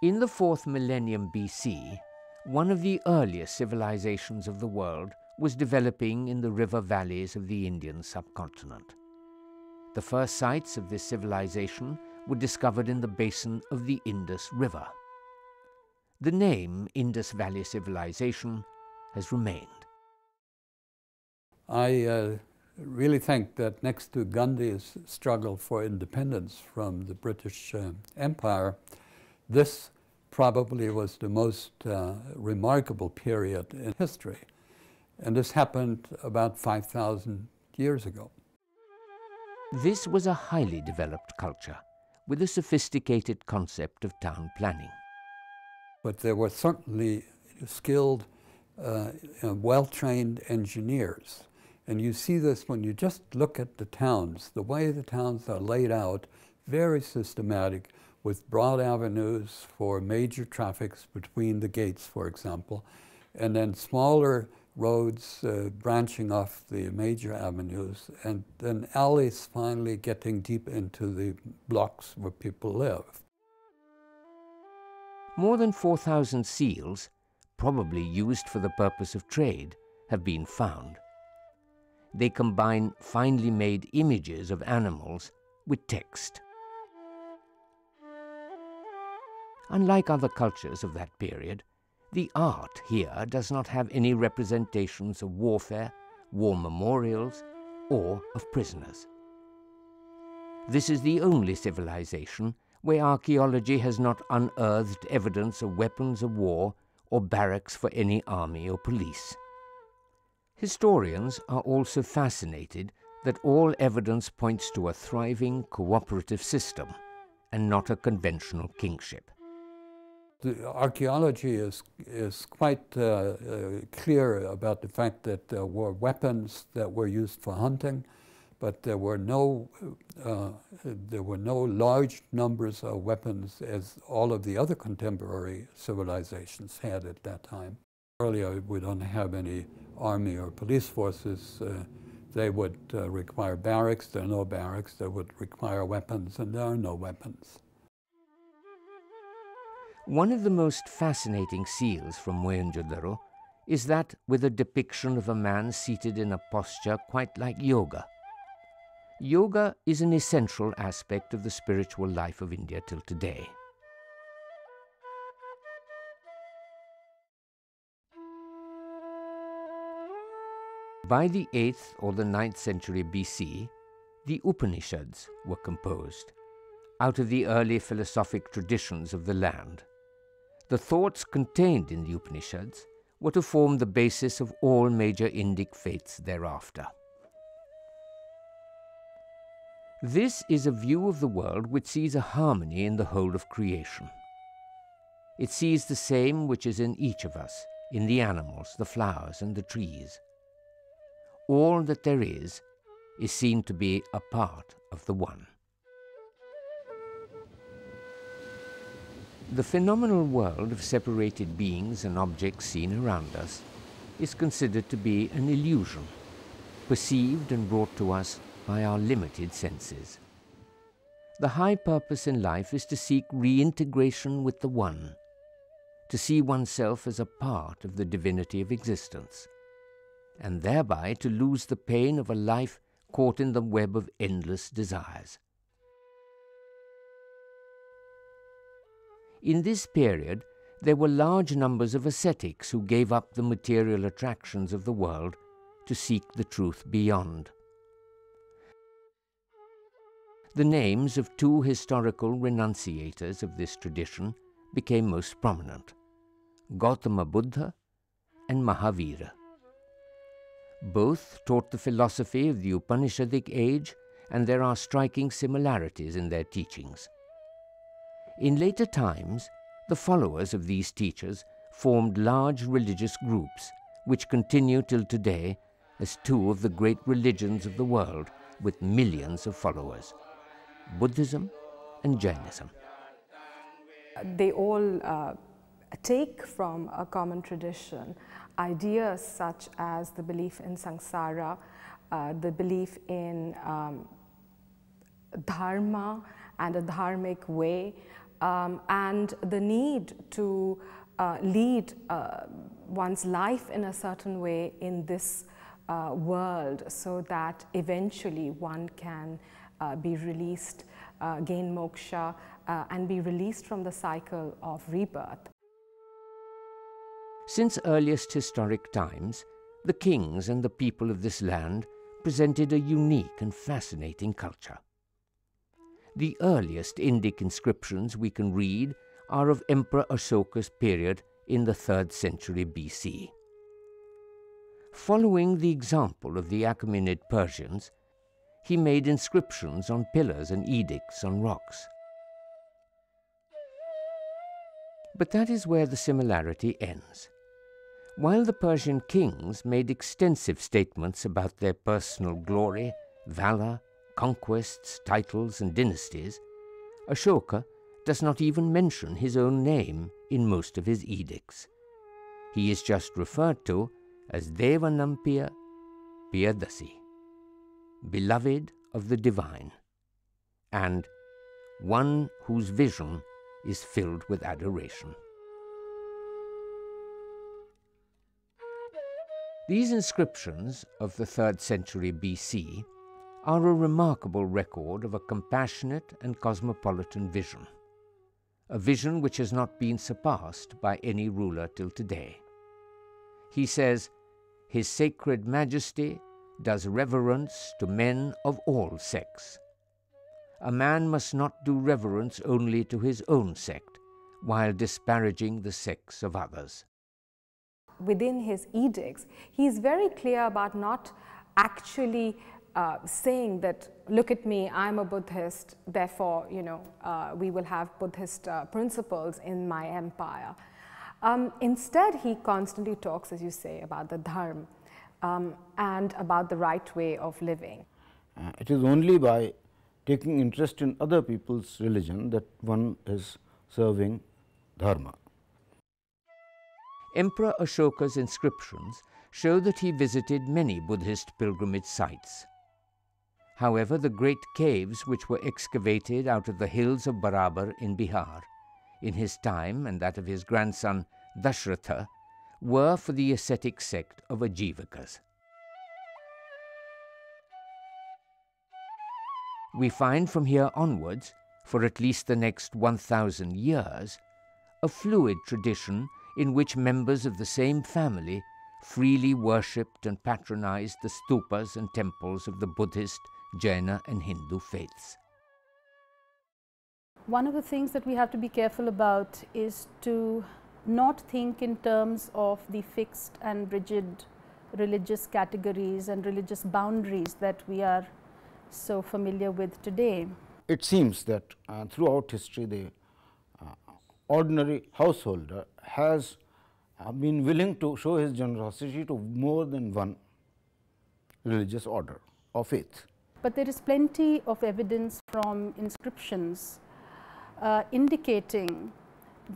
In the 4th millennium BC, one of the earliest civilizations of the world was developing in the river valleys of the Indian subcontinent. The first sites of this civilization were discovered in the basin of the Indus River. The name Indus Valley Civilization has remained. I really think that next to Gandhi's struggle for independence from the British Empire, this probably was the most remarkable period in history. And this happened about 5,000 years ago. This was a highly developed culture with a sophisticated concept of town planning. But there were certainly skilled, well-trained engineers. And you see this when you just look at the towns, the way the towns are laid out, very systematic, with broad avenues for major traffics between the gates, for example, and then smaller roads branching off the major avenues, and then alleys finally getting deep into the blocks where people live. More than 4,000 seals, probably used for the purpose of trade, have been found. They combine finely made images of animals with text. Unlike other cultures of that period, the art here does not have any representations of warfare, war memorials, or of prisoners. This is the only civilization where archaeology has not unearthed evidence of weapons of war or barracks for any army or police. Historians are also fascinated that all evidence points to a thriving cooperative system and not a conventional kingship. The archaeology is quite clear about the fact that there were weapons that were used for hunting, but there were no large numbers of weapons as all of the other contemporary civilizations had at that time. Earlier, we don't have any army or police forces. They would require barracks. There are no barracks. They would require weapons, and there are no weapons. One of the most fascinating seals from Mohenjo-daro is that with a depiction of a man seated in a posture quite like yoga. Yoga is an essential aspect of the spiritual life of India till today. By the 8th or the 9th century BC, the Upanishads were composed out of the early philosophic traditions of the land. The thoughts contained in the Upanishads were to form the basis of all major Indic faiths thereafter. This is a view of the world which sees a harmony in the whole of creation. It sees the same which is in each of us, in the animals, the flowers, and the trees. All that there is seen to be a part of the One. The phenomenal world of separated beings and objects seen around us is considered to be an illusion, perceived and brought to us by our limited senses. The high purpose in life is to seek reintegration with the One, to see oneself as a part of the divinity of existence, and thereby to lose the pain of a life caught in the web of endless desires. In this period, there were large numbers of ascetics who gave up the material attractions of the world to seek the truth beyond. The names of two historical renunciators of this tradition became most prominent: Gautama Buddha and Mahavira. Both taught the philosophy of the Upanishadic age, and there are striking similarities in their teachings. In later times, the followers of these teachers formed large religious groups which continue till today as two of the great religions of the world with millions of followers: Buddhism and Jainism. They all take from a common tradition ideas such as the belief in samsara, the belief in dharma and a dharmic way, and the need to lead one's life in a certain way in this world, so that eventually one can be released, gain moksha, and be released from the cycle of rebirth. Since earliest historic times, the kings and the people of this land presented a unique and fascinating culture. The earliest Indic inscriptions we can read are of Emperor Ashoka's period in the 3rd century BC. Following the example of the Achaemenid Persians, he made inscriptions on pillars and edicts on rocks. But that is where the similarity ends. While the Persian kings made extensive statements about their personal glory, valor, conquests, titles, and dynasties, Ashoka does not even mention his own name in most of his edicts. He is just referred to as Devanampiya Piyadasi, beloved of the divine, and one whose vision is filled with adoration. These inscriptions of the 3rd century BC are a remarkable record of a compassionate and cosmopolitan vision, a vision which has not been surpassed by any ruler till today. He says, "His Sacred Majesty does reverence to men of all sects. A man must not do reverence only to his own sect, while disparaging the sects of others." Within his edicts, he is very clear about not actually saying that, look at me, I'm a Buddhist, therefore, we will have Buddhist principles in my empire. Instead, he constantly talks, as you say, about the dharma and about the right way of living. It is only by taking interest in other people's religion that one is serving dharma. Emperor Ashoka's inscriptions show that he visited many Buddhist pilgrimage sites. However, the great caves which were excavated out of the hills of Barabar in Bihar in his time and that of his grandson Dashratha were for the ascetic sect of Ajivakas. We find from here onwards, for at least the next 1,000 years, a fluid tradition in which members of the same family freely worshipped and patronized the stupas and temples of the Buddhist, Jaina and Hindu faiths. One of the things that we have to be careful about is to not think in terms of the fixed and rigid religious categories and religious boundaries that we are so familiar with today. It seems that throughout history, the ordinary householder has been willing to show his generosity to more than one religious order or faith. But there is plenty of evidence from inscriptions indicating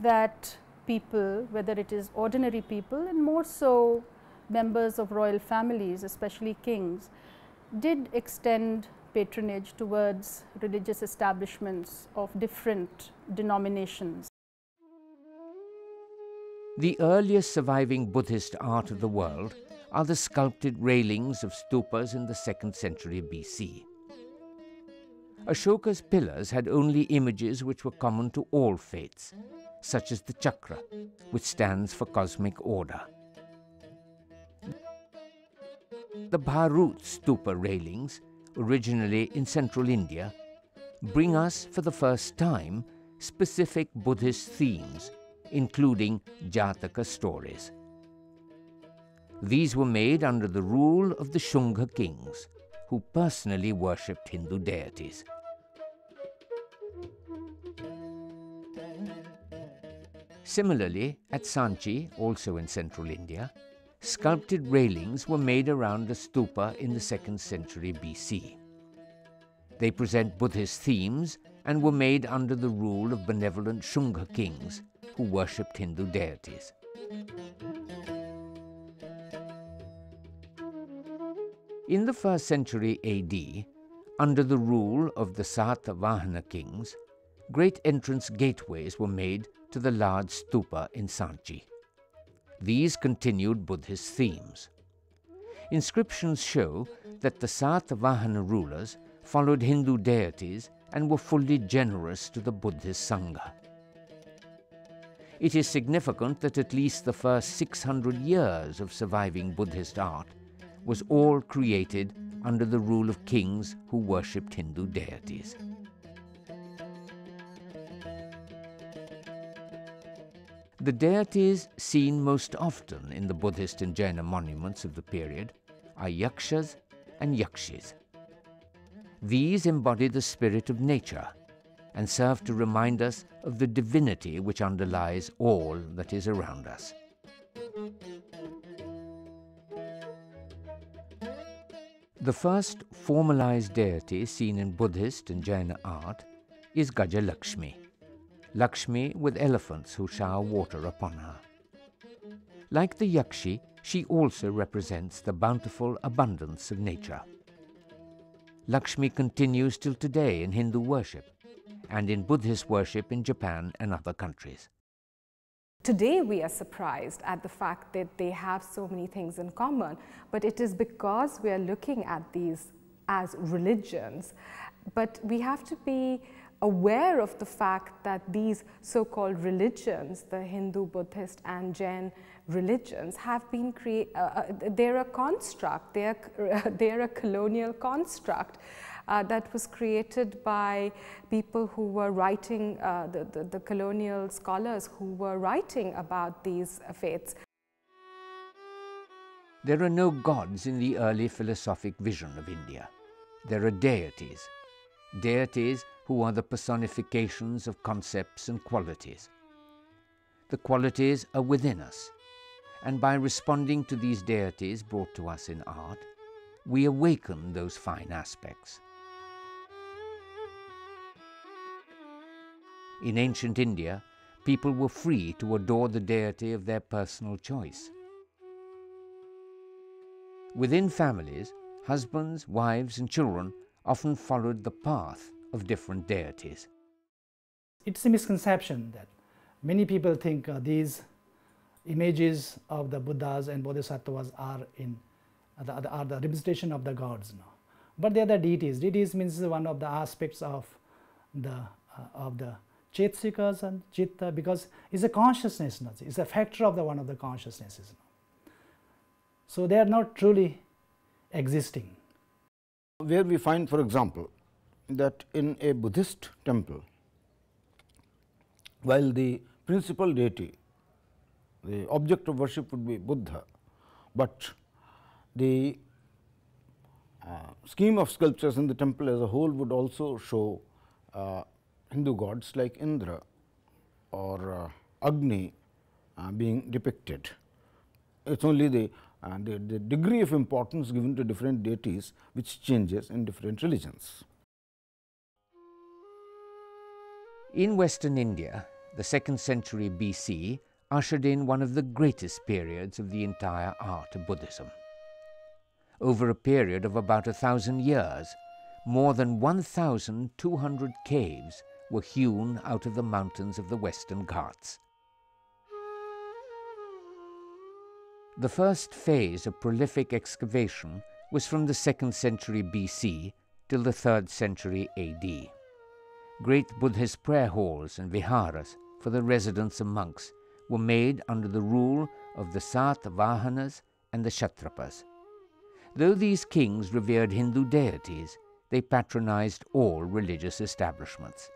that people, whether it is ordinary people and more so members of royal families, especially kings, did extend patronage towards religious establishments of different denominations. The earliest surviving Buddhist art of the world are the sculpted railings of stupas in the 2nd century BC. Ashoka's pillars had only images which were common to all faiths, such as the chakra, which stands for cosmic order. The Bharut stupa railings, originally in central India, bring us for the first time specific Buddhist themes, including Jataka stories. These were made under the rule of the Shunga kings, who personally worshipped Hindu deities. Similarly, at Sanchi, also in central India, sculpted railings were made around a stupa in the 2nd century BC. They present Buddhist themes and were made under the rule of benevolent Shunga kings who worshipped Hindu deities. In the 1st century AD, under the rule of the Satavahana kings, great entrance gateways were made to the large stupa in Sanchi. These continued Buddhist themes. Inscriptions show that the Satavahana rulers followed Hindu deities and were fully generous to the Buddhist Sangha. It is significant that at least the first 600 years of surviving Buddhist art was all created under the rule of kings who worshipped Hindu deities. The deities seen most often in the Buddhist and Jaina monuments of the period are yakshas and yakshis. These embody the spirit of nature and serve to remind us of the divinity which underlies all that is around us. The first formalized deity seen in Buddhist and Jaina art is Gajalakshmi, Lakshmi with elephants who shower water upon her. Like the Yakshi, she also represents the bountiful abundance of nature. Lakshmi continues till today in Hindu worship and in Buddhist worship in Japan and other countries. Today we are surprised at the fact that they have so many things in common, but it is because we are looking at these as religions. But we have to be aware of the fact that these so-called religions, the Hindu, Buddhist and Jain religions, have been they're a construct, they're a colonial construct that was created by people who were writing, the colonial scholars who were writing about these faiths. There are no gods in the early philosophic vision of India. There are deities, deities who are the personifications of concepts and qualities. The qualities are within us, and by responding to these deities brought to us in art, we awaken those fine aspects. In ancient India, people were free to adore the deity of their personal choice. Within families, husbands, wives and children often followed the path of different deities. It's a misconception that many people think these images of the Buddhas and Bodhisattvas are the representation of the gods now. But they are the deities. Deities means one of the aspects of the Chetsikas and Chitta, because it's a consciousness, it's a factor of one of the consciousnesses. So they are not truly existing. Where we find, for example, that in a Buddhist temple, while the principal deity, the object of worship would be Buddha, but the scheme of sculptures in the temple as a whole would also show Hindu gods like Indra or Agni being depicted. It is only the degree of importance given to different deities which changes in different religions. In Western India, the 2nd century BC ushered in one of the greatest periods of the entire art of Buddhism. Over a period of about 1,000 years, more than 1,200 caves were hewn out of the mountains of the Western Ghats. The first phase of prolific excavation was from the 2nd century BC till the 3rd century AD. Great Buddhist prayer halls and viharas for the residence of monks were made under the rule of the Satavahanas and the Kshatrapas. Though these kings revered Hindu deities, they patronized all religious establishments.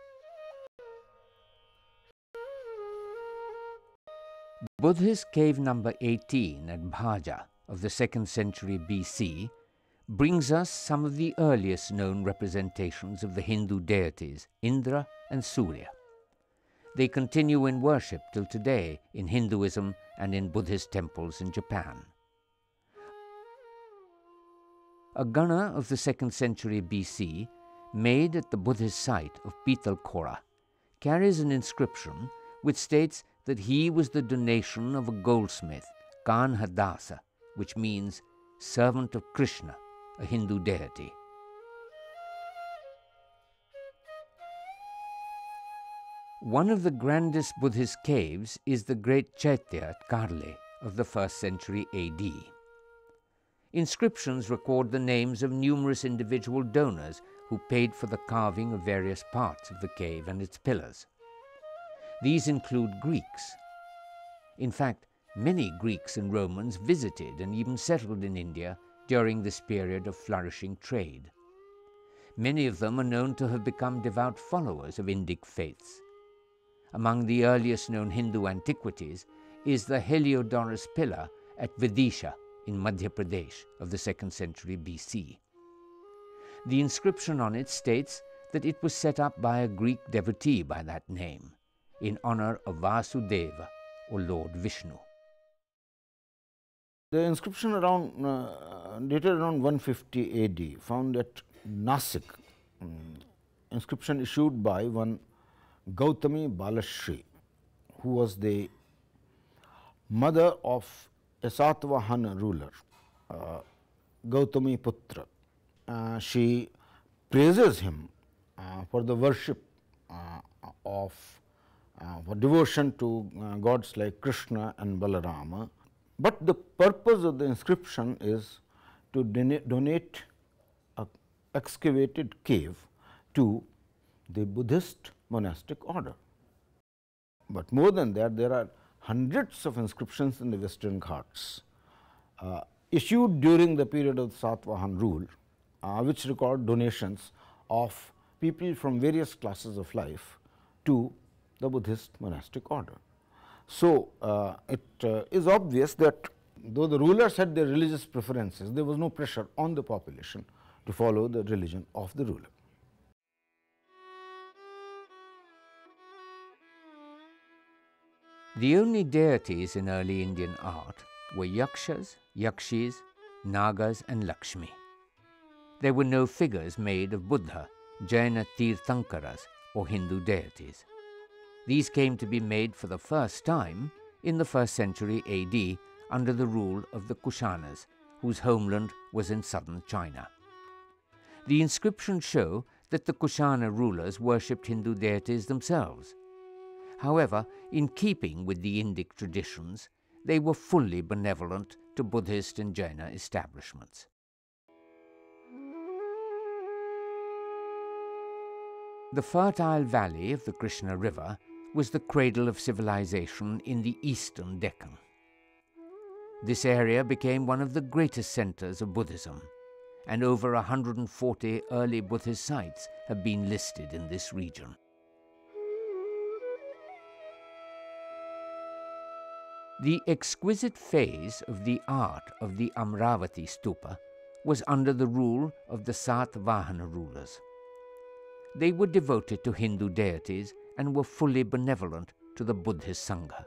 The Buddhist cave number 18 at Bhaja of the 2nd century BC brings us some of the earliest known representations of the Hindu deities Indra and Surya. They continue in worship till today in Hinduism and in Buddhist temples in Japan. A Gana of the 2nd century BC, made at the Buddhist site of Pitalkhora, carries an inscription which states that he was the donation of a goldsmith, Kanhadasa, which means servant of Krishna, a Hindu deity. One of the grandest Buddhist caves is the great Chaitya at Karle of the 1st century AD. Inscriptions record the names of numerous individual donors who paid for the carving of various parts of the cave and its pillars. These include Greeks. In fact, many Greeks and Romans visited and even settled in India during this period of flourishing trade. Many of them are known to have become devout followers of Indic faiths. Among the earliest known Hindu antiquities is the Heliodorus pillar at Vidisha in Madhya Pradesh of the 2nd century BC. The inscription on it states that it was set up by a Greek devotee by that name, in honor of Vasudeva, or Lord Vishnu. The inscription dated around 150 AD, found at Nasik, inscription issued by one Gautami Balashri, who was the mother of a Satavahan ruler, Gautami Putra. She praises him for the worship for devotion to gods like Krishna and Balarama. But the purpose of the inscription is to donate an excavated cave to the Buddhist monastic order. But more than that, there are hundreds of inscriptions in the Western Ghats issued during the period of Satavahan rule, which record donations of people from various classes of life to the Buddhist monastic order. So, it is obvious that though the rulers had their religious preferences, there was no pressure on the population to follow the religion of the ruler. The only deities in early Indian art were Yakshas, Yakshis, Nagas and Lakshmi. There were no figures made of Buddha, Jaina Tirthankaras or Hindu deities. These came to be made for the first time in the 1st century AD under the rule of the Kushanas, whose homeland was in southern China. The inscriptions show that the Kushana rulers worshipped Hindu deities themselves. However, in keeping with the Indic traditions, they were fully benevolent to Buddhist and Jaina establishments. The fertile valley of the Krishna River was the cradle of civilization in the eastern Deccan. This area became one of the greatest centers of Buddhism, and over 140 early Buddhist sites have been listed in this region. The exquisite phase of the art of the Amravati Stupa was under the rule of the Satvahana rulers. They were devoted to Hindu deities and were fully benevolent to the Buddhist Sangha.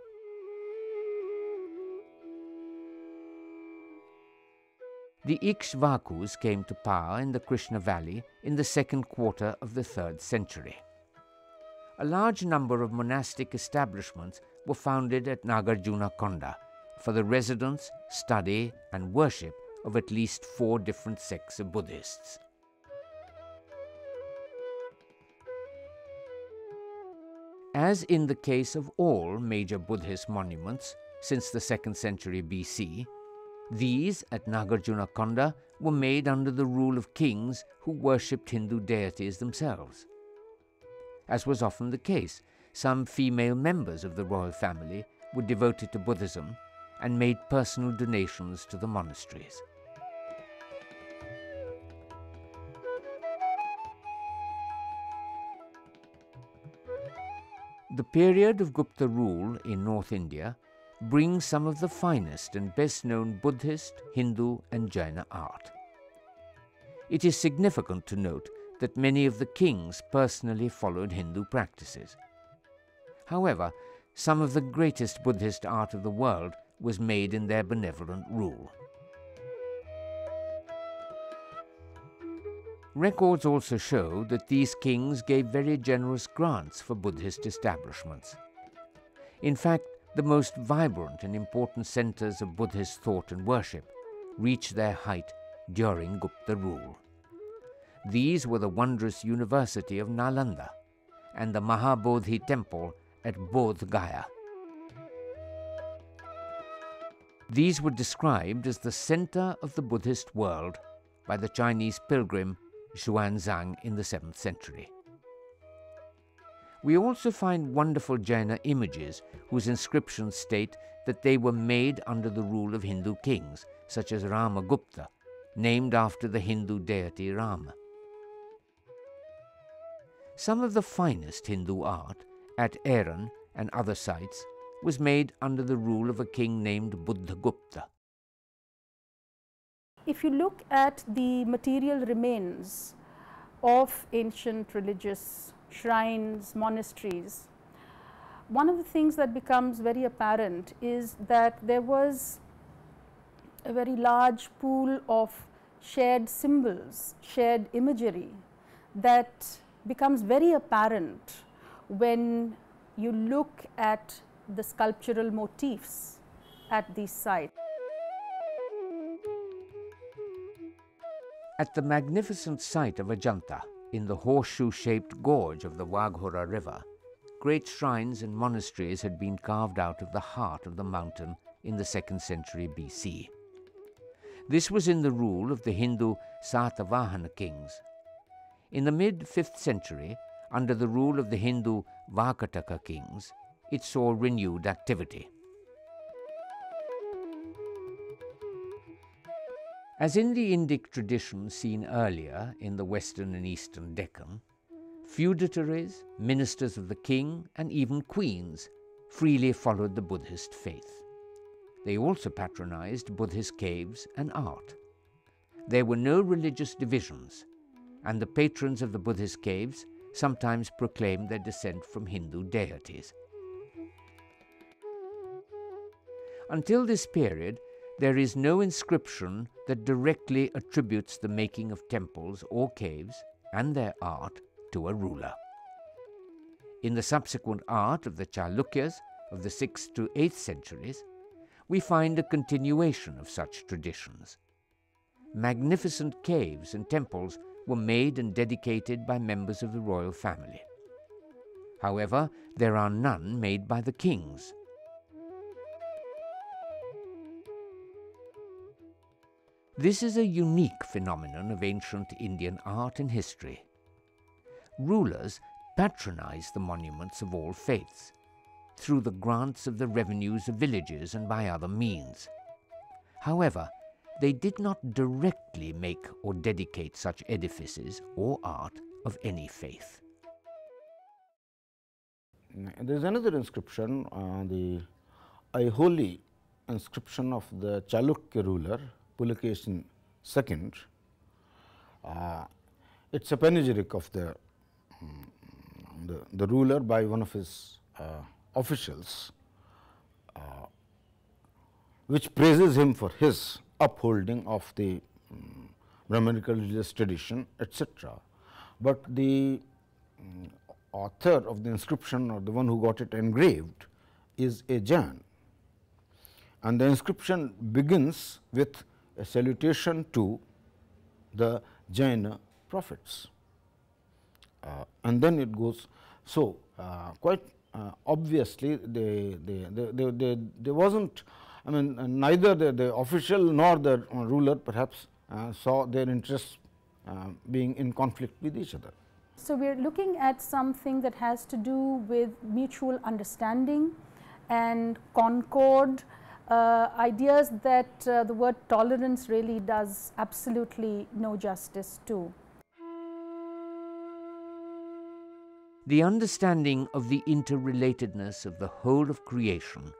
The Ikshvakus came to power in the Krishna Valley in the 2nd quarter of the 3rd century. A large number of monastic establishments were founded at Nagarjunakonda for the residence, study and worship of at least 4 different sects of Buddhists. As in the case of all major Buddhist monuments since the 2nd century BC, these at Nagarjunakonda were made under the rule of kings who worshipped Hindu deities themselves. As was often the case, some female members of the royal family were devoted to Buddhism and made personal donations to the monasteries. The period of Gupta rule in North India brings some of the finest and best-known Buddhist, Hindu and Jaina art. It is significant to note that many of the kings personally followed Hindu practices. However, some of the greatest Buddhist art of the world was made in their benevolent rule. Records also show that these kings gave very generous grants for Buddhist establishments. In fact, the most vibrant and important centers of Buddhist thought and worship reached their height during Gupta rule. These were the wondrous University of Nalanda, and the Mahabodhi temple at Bodhgaya. These were described as the center of the Buddhist world by the Chinese pilgrim Xuanzang in the 7th century. We also find wonderful Jaina images whose inscriptions state that they were made under the rule of Hindu kings, such as Gupta, named after the Hindu deity Rama. Some of the finest Hindu art at Eran and other sites was made under the rule of a king named Buddhagupta. If you look at the material remains of ancient religious shrines, monasteries, one of the things that becomes very apparent is that there was a very large pool of shared symbols, shared imagery that becomes very apparent when you look at the sculptural motifs at these sites. At the magnificent site of Ajanta, in the horseshoe-shaped gorge of the Waghora River, great shrines and monasteries had been carved out of the heart of the mountain in the 2nd century BC. This was in the rule of the Hindu Satavahana kings. In the mid-5th century, under the rule of the Hindu Vakataka kings, it saw renewed activity. As in the Indic tradition seen earlier in the western and eastern Deccan, feudatories, ministers of the king, and even queens freely followed the Buddhist faith. They also patronized Buddhist caves and art. There were no religious divisions, and the patrons of the Buddhist caves sometimes proclaimed their descent from Hindu deities. Until this period, there is no inscription that directly attributes the making of temples or caves and their art to a ruler. In the subsequent art of the Chalukyas of the 6th to 8th centuries, we find a continuation of such traditions. Magnificent caves and temples were made and dedicated by members of the royal family. However, there are none made by the kings. This is a unique phenomenon of ancient Indian art and history. Rulers patronized the monuments of all faiths through the grants of the revenues of villages and by other means. However, they did not directly make or dedicate such edifices or art of any faith. There is another inscription, the Aiholi inscription of the Chalukya ruler, Pulakeshin II. It is a panegyric of the ruler by one of his officials, which praises him for his upholding of the Brahmanical religious tradition, etc. But the author of the inscription, or the one who got it engraved, is a Jain, and the inscription begins with a salutation to the Jaina prophets, and then it goes. So, quite obviously, there wasn't, I mean, neither the official nor the ruler perhaps saw their interests being in conflict with each other. So, we are looking at something that has to do with mutual understanding and concord, ideas that the word tolerance really does absolutely no justice to. The understanding of the interrelatedness of the whole of creation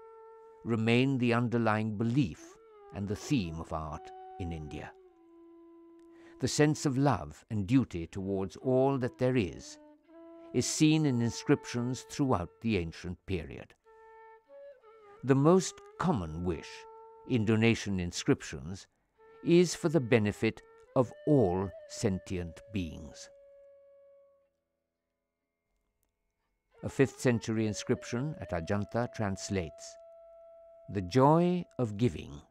remained the underlying belief and the theme of art in India. The sense of love and duty towards all that there is seen in inscriptions throughout the ancient period. The most common wish in donation inscriptions is for the benefit of all sentient beings. A 5th century inscription at Ajanta translates, "The joy of giving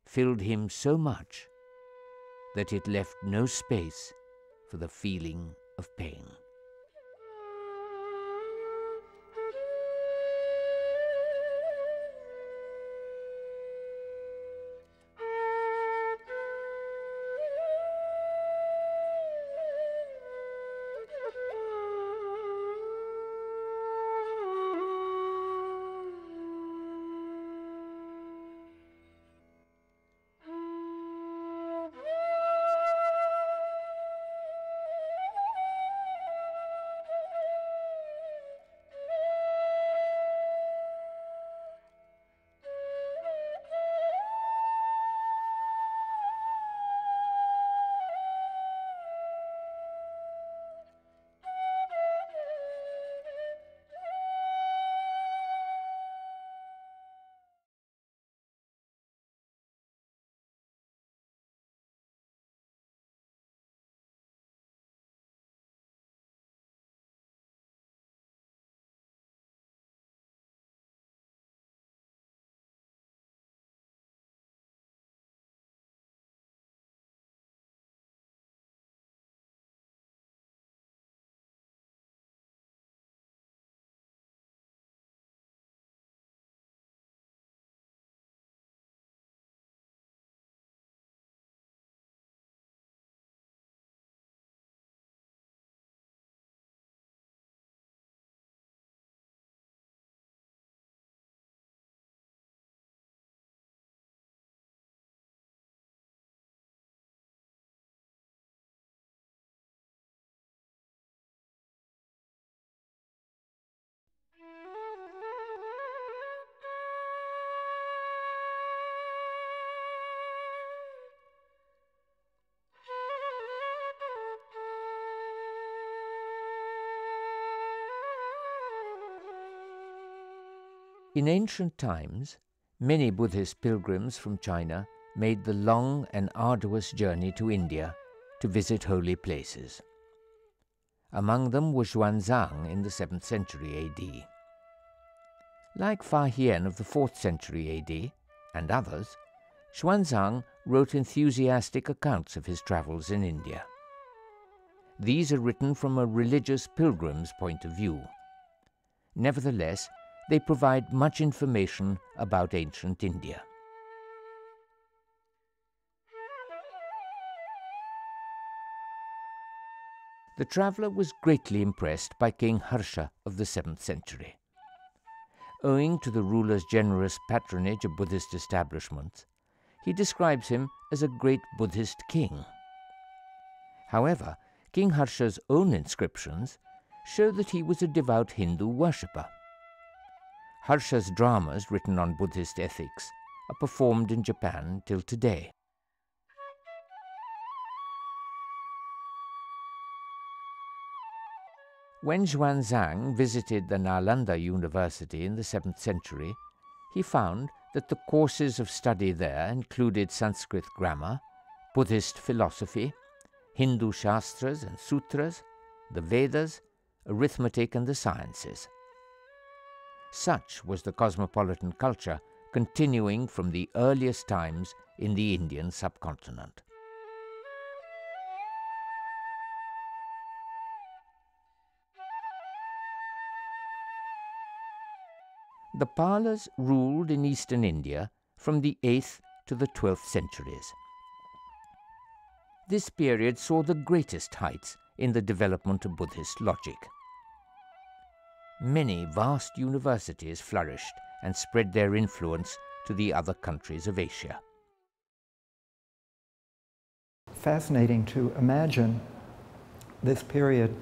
filled him so much that it left no space for the feeling of pain." In ancient times, many Buddhist pilgrims from China made the long and arduous journey to India to visit holy places. Among them was Xuanzang in the 7th century AD. Like Fa Hien of the 4th century AD and others, Xuanzang wrote enthusiastic accounts of his travels in India. These are written from a religious pilgrim's point of view. Nevertheless, they provide much information about ancient India. The traveller was greatly impressed by King Harsha of the 7th century. Owing to the ruler's generous patronage of Buddhist establishments, he describes him as a great Buddhist king. However, King Harsha's own inscriptions show that he was a devout Hindu worshipper. Harsha's dramas written on Buddhist ethics are performed in Japan till today. When Xuanzang visited the Nalanda University in the 7th century, he found that the courses of study there included Sanskrit grammar, Buddhist philosophy, Hindu Shastras and Sutras, the Vedas, arithmetic and the sciences. Such was the cosmopolitan culture continuing from the earliest times in the Indian subcontinent. The Palas ruled in eastern India from the 8th to the 12th centuries. This period saw the greatest heights in the development of Buddhist logic. Many vast universities flourished and spread their influence to the other countries of Asia. Fascinating to imagine this period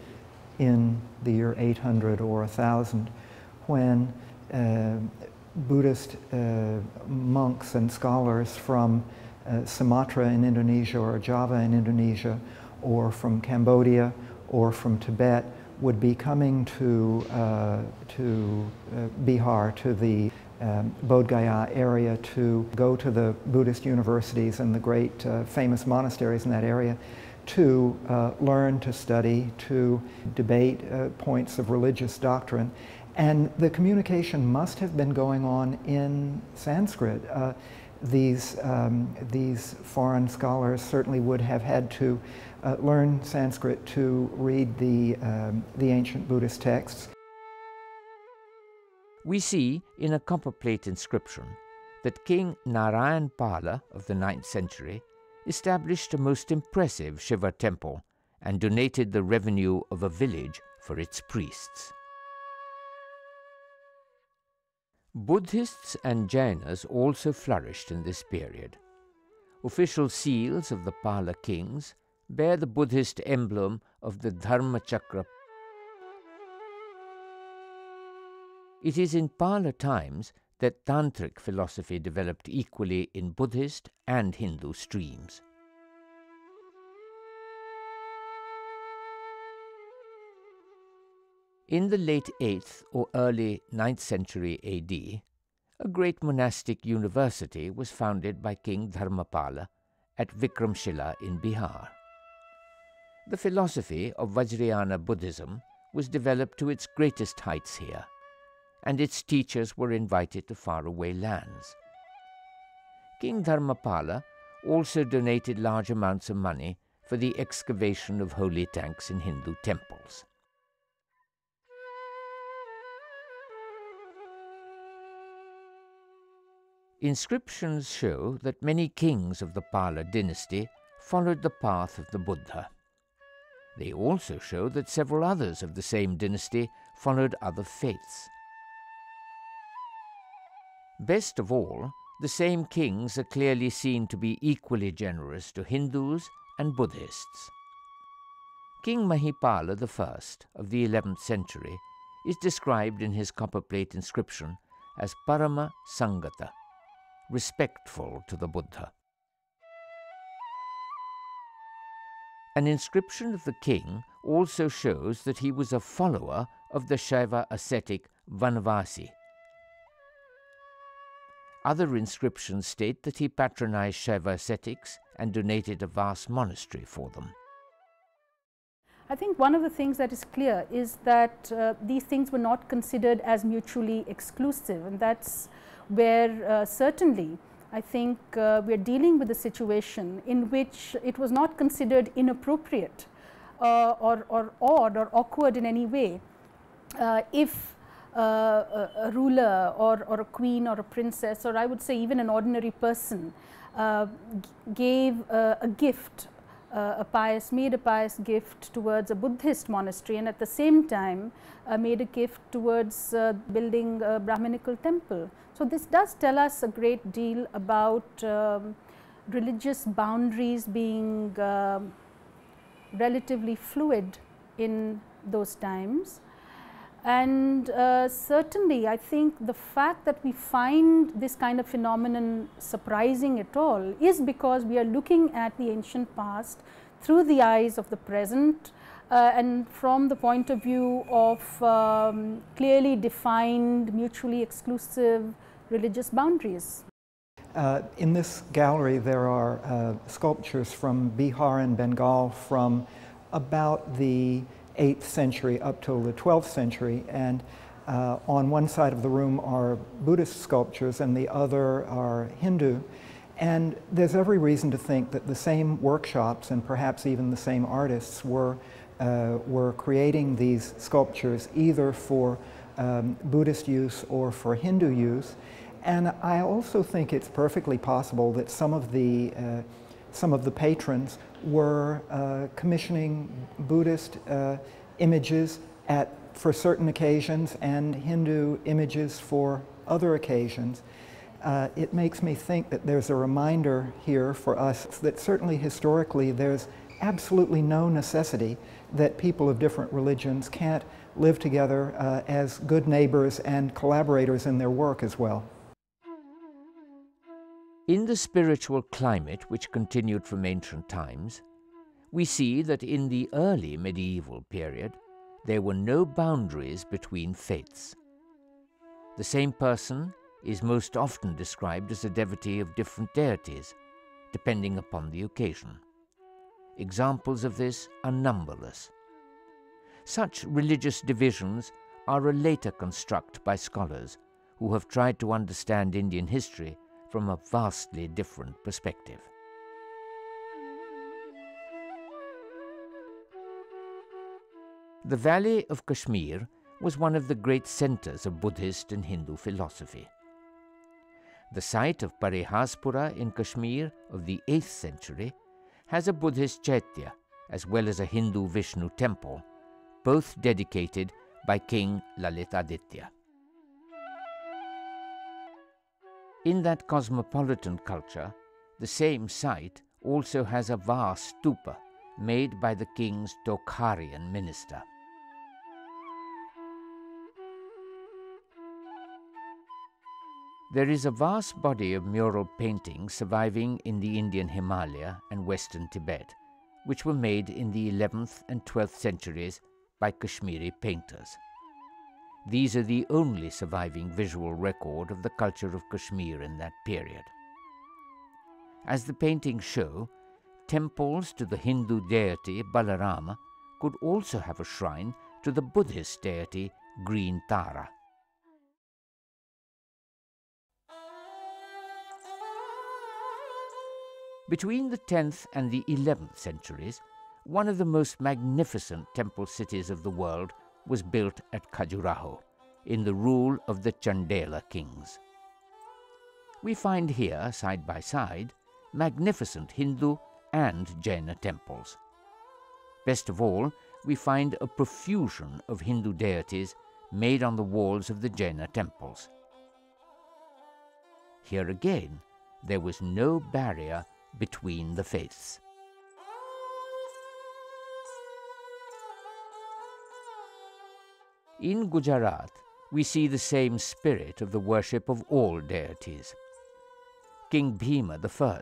in the year 800 or 1000 when Buddhist monks and scholars from Sumatra in Indonesia or Java in Indonesia or from Cambodia or from Tibet would be coming to Bihar, to the Bodhgaya area, to go to the Buddhist universities and the great famous monasteries in that area to learn, to study, to debate points of religious doctrine. And the communication must have been going on in Sanskrit. These foreign scholars certainly would have had to learn Sanskrit to read the ancient Buddhist texts. We see in a copperplate inscription that King Narayan Pala of the 9th century established a most impressive Shiva temple and donated the revenue of a village for its priests. Buddhists and Jainas also flourished in this period. Official seals of the Pala kings bear the Buddhist emblem of the Dharma Chakra. It is in Pala times that tantric philosophy developed equally in Buddhist and Hindu streams. In the late 8th or early 9th century AD, a great monastic university was founded by King Dharmapala at Vikramshila in Bihar. The philosophy of Vajrayana Buddhism was developed to its greatest heights here, and its teachers were invited to faraway lands. King Dharmapala also donated large amounts of money for the excavation of holy tanks in Hindu temples. Inscriptions show that many kings of the Pala dynasty followed the path of the Buddha. They also show that several others of the same dynasty followed other faiths. Best of all, the same kings are clearly seen to be equally generous to Hindus and Buddhists. King Mahipala I of the 11th century is described in his copperplate inscription as Parama Sangata, respectful to the Buddha. An inscription of the king also shows that he was a follower of the Shaiva ascetic Vanavasi. Other inscriptions state that he patronized Shaiva ascetics and donated a vast monastery for them. I think one of the things that is clear is that these things were not considered as mutually exclusive, and that's where certainly I think we are dealing with a situation in which it was not considered inappropriate or odd or awkward in any way if a ruler or a queen or a princess, or I would say even an ordinary person, gave a gift, made a pious gift towards a Buddhist monastery, and at the same time made a gift towards building a Brahminical temple. So this does tell us a great deal about religious boundaries being relatively fluid in those times. And certainly I think the fact that we find this kind of phenomenon surprising at all is because we are looking at the ancient past through the eyes of the present and from the point of view of clearly defined, mutually exclusive religious boundaries. In this gallery there are sculptures from Bihar and Bengal from about the 8th century up till the 12th century, and on one side of the room are Buddhist sculptures and the other are Hindu, and there's every reason to think that the same workshops and perhaps even the same artists were creating these sculptures either for Buddhist use or for Hindu use. And I also think it's perfectly possible that some of the patrons were commissioning Buddhist images for certain occasions and Hindu images for other occasions. It makes me think that there's a reminder here for us that certainly historically there's absolutely no necessity that people of different religions can't live together as good neighbors and collaborators in their work as well. In the spiritual climate which continued from ancient times, we see that in the early medieval period there were no boundaries between faiths. The same person is most often described as a devotee of different deities, depending upon the occasion. Examples of this are numberless. Such religious divisions are a later construct by scholars who have tried to understand Indian history from a vastly different perspective. The valley of Kashmir was one of the great centers of Buddhist and Hindu philosophy. The site of Parihaspura in Kashmir of the 8th century has a Buddhist chaitya as well as a Hindu Vishnu temple, both dedicated by King Lalitaditya. In that cosmopolitan culture, the same site also has a vast stupa made by the king's Tokharian minister. There is a vast body of mural paintings surviving in the Indian Himalaya and western Tibet, which were made in the 11th and 12th centuries by Kashmiri painters. These are the only surviving visual record of the culture of Kashmir in that period. As the paintings show, temples to the Hindu deity Balarama could also have a shrine to the Buddhist deity Green Tara. Between the 10th and the 11th centuries, one of the most magnificent temple cities of the world was built at Khajuraho, in the rule of the Chandela kings. We find here, side by side, magnificent Hindu and Jaina temples. Best of all, we find a profusion of Hindu deities made on the walls of the Jaina temples. Here again, there was no barrier between the faiths. In Gujarat, we see the same spirit of the worship of all deities. King Bhima I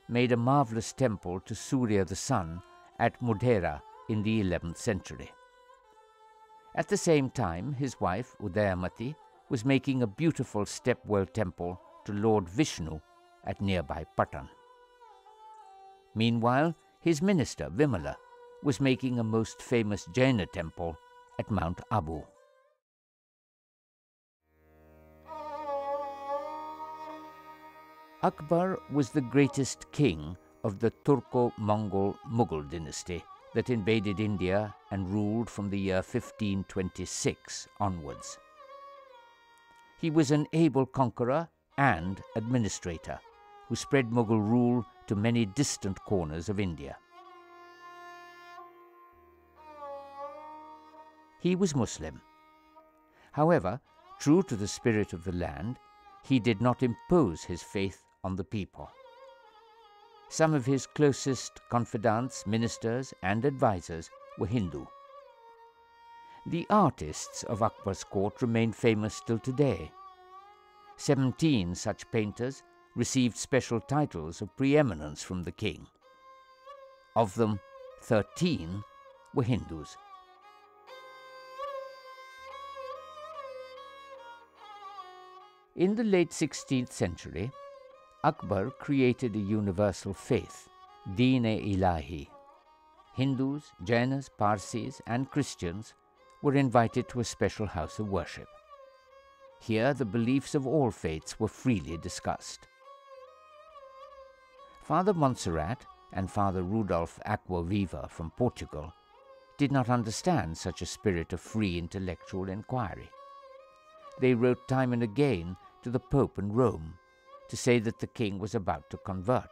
made a marvelous temple to Surya the sun at Modhera in the 11th century. At the same time, his wife Udayamati was making a beautiful stepwell temple to Lord Vishnu at nearby Patan. Meanwhile, his minister, Vimala, was making a most famous Jaina temple at Mount Abu. Akbar was the greatest king of the Turco-Mongol Mughal dynasty that invaded India and ruled from the year 1526 onwards. He was an able conqueror and administrator who spread Mughal rule to many distant corners of India. He was Muslim. However, true to the spirit of the land, he did not impose his faith on the people. Some of his closest confidants, ministers, and advisors were Hindu. The artists of Akbar's court remain famous till today. 17 such painters received special titles of preeminence from the king. Of them, 13 were Hindus. In the late 16th century, Akbar created a universal faith, Deen-e-Ilahi. Hindus, Jainas, Parsis, and Christians were invited to a special house of worship. Here, the beliefs of all faiths were freely discussed. Father Montserrat and Father Rudolf Aquaviva from Portugal did not understand such a spirit of free intellectual inquiry. They wrote time and again to the Pope in Rome to say that the king was about to convert.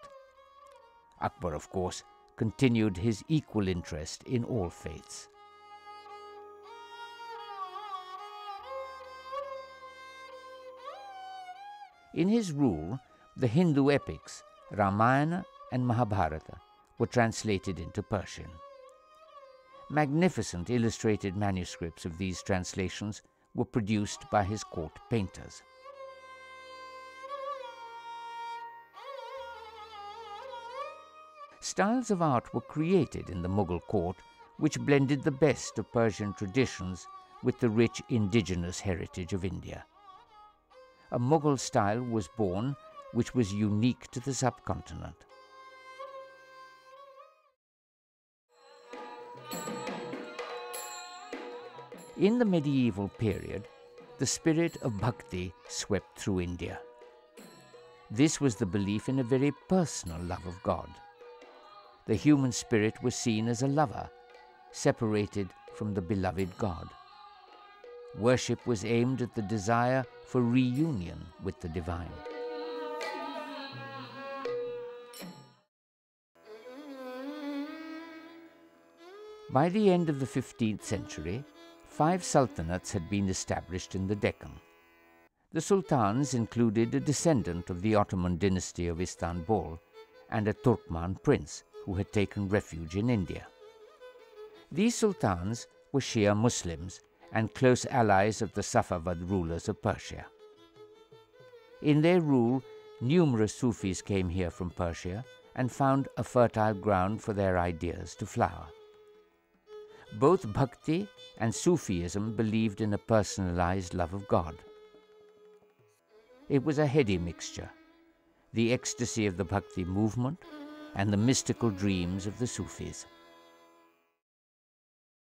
Akbar, of course, continued his equal interest in all faiths. In his rule, the Hindu epics, Ramayana and Mahabharata, were translated into Persian. Magnificent illustrated manuscripts of these translations were produced by his court painters. Styles of art were created in the Mughal court which blended the best of Persian traditions with the rich indigenous heritage of India. A Mughal style was born which was unique to the subcontinent. In the medieval period, the spirit of bhakti swept through India. This was the belief in a very personal love of God. The human spirit was seen as a lover, separated from the beloved God. Worship was aimed at the desire for reunion with the divine. By the end of the 15th century, 5 sultanates had been established in the Deccan. The sultans included a descendant of the Ottoman dynasty of Istanbul and a Turkman prince who had taken refuge in India. These sultans were Shia Muslims and close allies of the Safavid rulers of Persia. In their rule, numerous Sufis came here from Persia and found a fertile ground for their ideas to flower. Both Bhakti and Sufism believed in a personalized love of God. It was a heady mixture, the ecstasy of the Bhakti movement and the mystical dreams of the Sufis.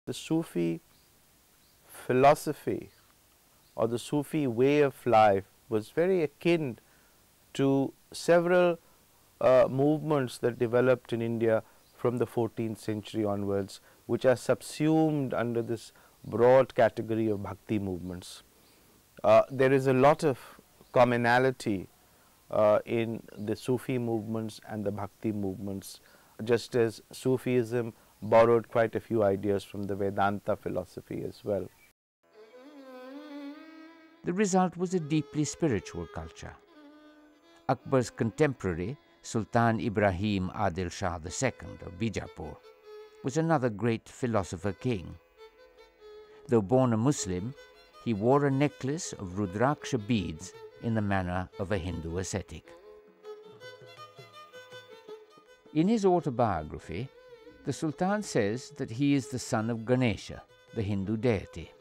The Sufi philosophy or the Sufi way of life was very akin to several movements that developed in India from the 14th century onwards, which are subsumed under this broad category of Bhakti movements. There is a lot of commonality in the Sufi movements and the Bhakti movements, just as Sufism borrowed quite a few ideas from the Vedanta philosophy as well. The result was a deeply spiritual culture. Akbar's contemporary, Sultan Ibrahim Adil Shah II of Bijapur, was another great philosopher king. Though born a Muslim, he wore a necklace of Rudraksha beads in the manner of a Hindu ascetic. In his autobiography, the Sultan says that he is the son of Ganesha, the Hindu deity.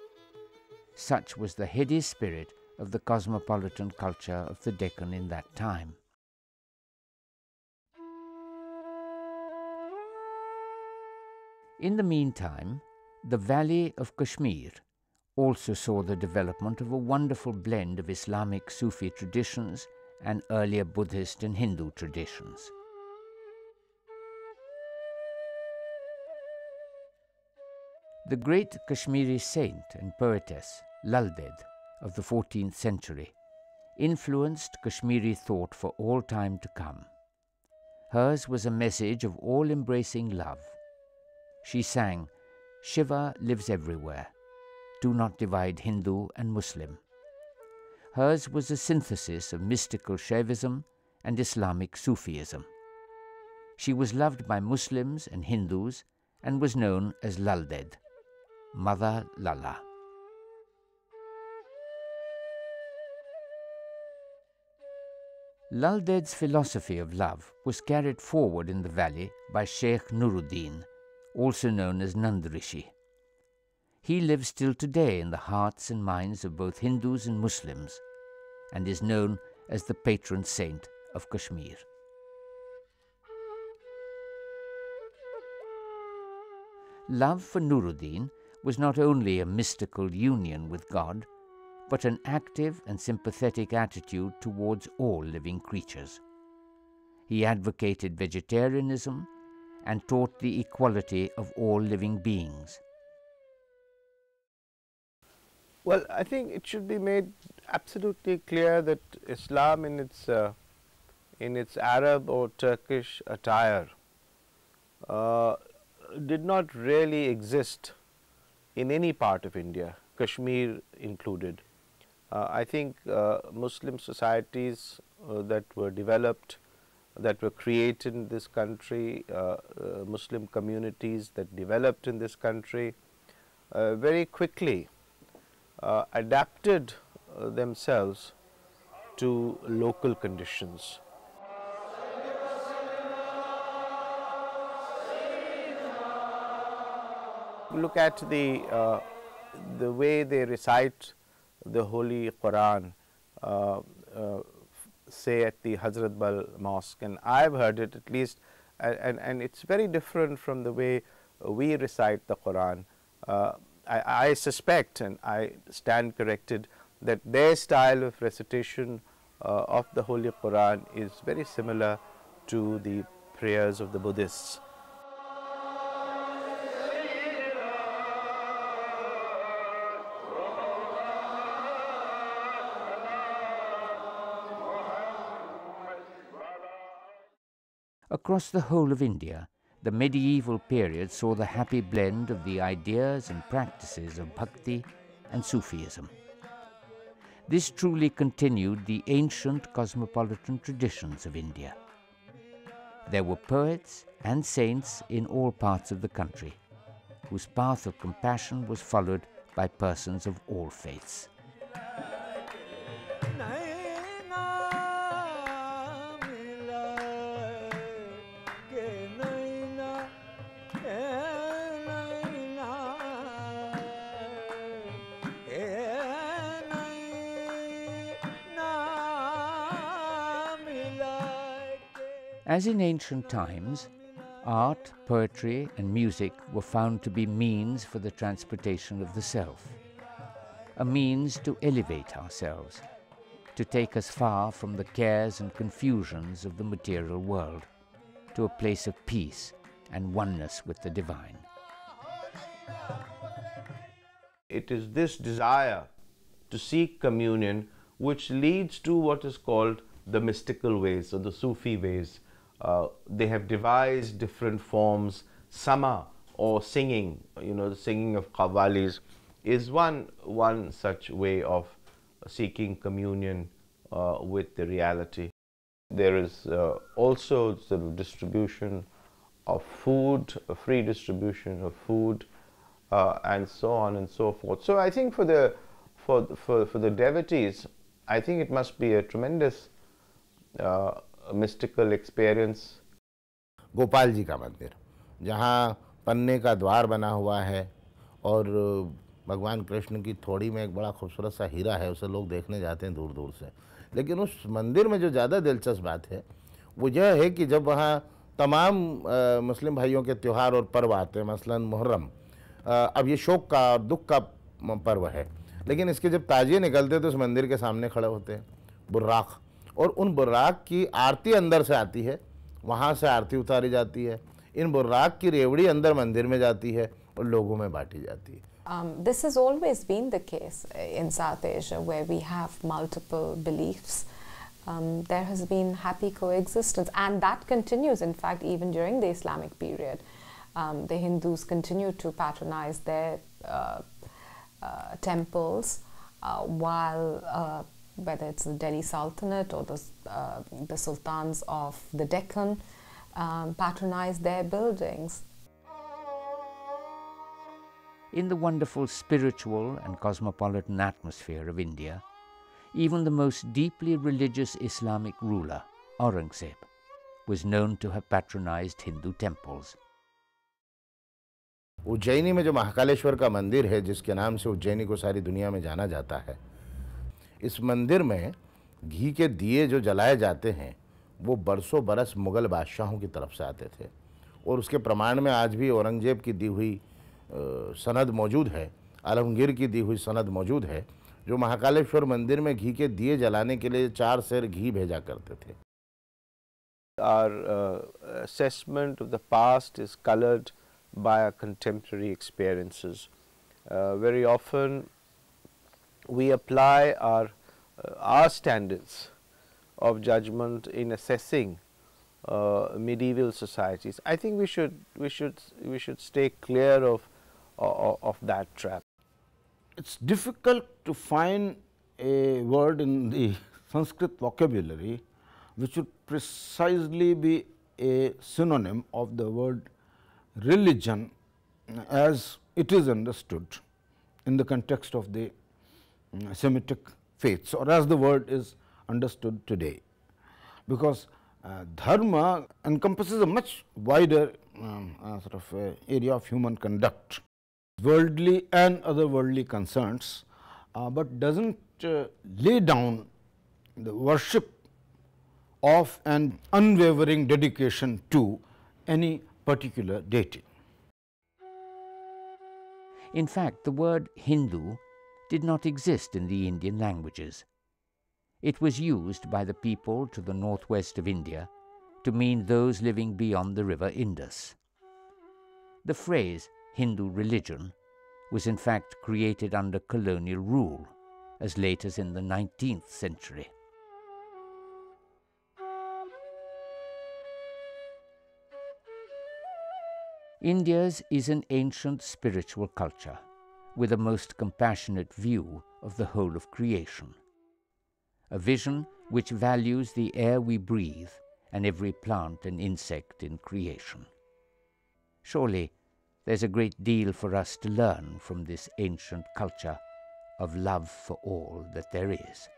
Such was the heady spirit of the cosmopolitan culture of the Deccan in that time. In the meantime, the valley of Kashmir also saw the development of a wonderful blend of Islamic Sufi traditions and earlier Buddhist and Hindu traditions. The great Kashmiri saint and poetess Lal Ded of the 14th century influenced Kashmiri thought for all time to come. Hers was a message of all-embracing love. She sang, "Shiva lives everywhere. Do not divide Hindu and Muslim." Hers was a synthesis of mystical Shaivism and Islamic Sufism. She was loved by Muslims and Hindus and was known as Lal Ded, Mother Lala. Lal Ded's philosophy of love was carried forward in the valley by Sheikh Nuruddin, also known as Nand Rishi. He lives still today in the hearts and minds of both Hindus and Muslims and is known as the patron saint of Kashmir. Love for Nuruddin was not only a mystical union with God, but an active and sympathetic attitude towards all living creatures. He advocated vegetarianism and taught the equality of all living beings. Well, I think it should be made absolutely clear that Islam in its Arab or Turkish attire did not really exist in any part of India, Kashmir included. I think Muslim societies that were developed, that were created in this country, Muslim communities that developed in this country, very quickly adapted themselves to local conditions. Look at the way they recite the Holy Quran, say at the Hazrat Bal Mosque, and I've heard it at least, and it's very different from the way we recite the Quran. I suspect, and I stand corrected, that their style of recitation of the Holy Quran is very similar to the prayers of the Buddhists. Across the whole of India, the medieval period saw the happy blend of the ideas and practices of Bhakti and Sufism. This truly continued the ancient cosmopolitan traditions of India. There were poets and saints in all parts of the country, whose path of compassion was followed by persons of all faiths. As in ancient times, art, poetry, and music were found to be means for the transportation of the self, a means to elevate ourselves, to take us far from the cares and confusions of the material world, to a place of peace and oneness with the divine. It is this desire to seek communion which leads to what is called the mystical ways or the Sufi ways. They have devised different forms. Sama or singing, the singing of qawwalis is one such way of seeking communion with the reality. There is also sort of distribution of food, a free distribution of food, and so on and so forth. So I think for the devotees, I think it must be a tremendous mystical experience. Gopal ji का मंदिर, जहाँ पन्ने का द्वार बना हुआ है और भगवान कृष्ण की थोड़ी में एक बड़ा खूबसूरत सा हीरा है, उसे लोग देखने जाते हैं दूर दूर से। लेकिन उस मंदिर में जो ज़्यादा दिलचस्प बात है वो यह है कि जब वहाँ तमाम मुस्लिम भाइयों के त्यौहार और पर्व आते हैं, मसलन मुहर्रम, अब ये शोक का और दुख का पर्व है, लेकिन इसके जब ताजिए निकलते हैं तो उस मंदिर के सामने खड़े होते हैं बुर्राक, और उन बुर्राक की आरती अंदर से आती है, वहाँ से आरती उतारी जाती है, इन बुर्राक की रेवड़ी अंदर मंदिर में जाती है और लोगों में बांटी जाती है। This has always been the case in South Asia, where we have multiple beliefs. There has been happy coexistence, and that continues, in fact, even during the Islamic period. The Hindus continue to patronize their temples, while whether it's the Delhi Sultanate or the sultans of the Deccan patronize their buildings. In the wonderful spiritual and cosmopolitan atmosphere of India, even the most deeply religious Islamic ruler, Aurangzeb, was known to have patronized Hindu temples. Ujjaini में जो महाकालेश्वर का मंदिर है, जिसके नाम से उज्जैनी को सारी दुनिया में जाना जाता है, इस मंदिर में घी के दिए जो जलाए जाते हैं वो बरसों बरस मुग़ल बादशाहों की तरफ से आते थे, और उसके प्रमाण में आज भी औरंगजेब की दी हुई सनद मौजूद है, आलमगीर की दी हुई सनद मौजूद है, जो महाकालेश्वर मंदिर में घी के दिए जलाने के लिए 4 सेर घी भेजा करते थे। Our assessment of the past is colored by our contemporary experiences. Very often we apply our standards of judgment in assessing medieval societies. I think we should stay clear of that trap. It's difficult to find a word in the Sanskrit vocabulary which would precisely be a synonym of the word religion as it is understood in the context of the Semitic faiths, or as the word is understood today, because dharma encompasses a much wider sort of area of human conduct, worldly and otherworldly concerns, but does not lay down the worship of an unwavering dedication to any particular deity. In fact, the word Hindu did not exist in the Indian languages. It was used by the people to the northwest of India to mean those living beyond the river Indus. The phrase Hindu religion was in fact created under colonial rule as late as in the 19th century. India's is an ancient spiritual culture with a most compassionate view of the whole of creation, a vision which values the air we breathe and every plant and insect in creation. Surely there's a great deal for us to learn from this ancient culture of love for all that there is.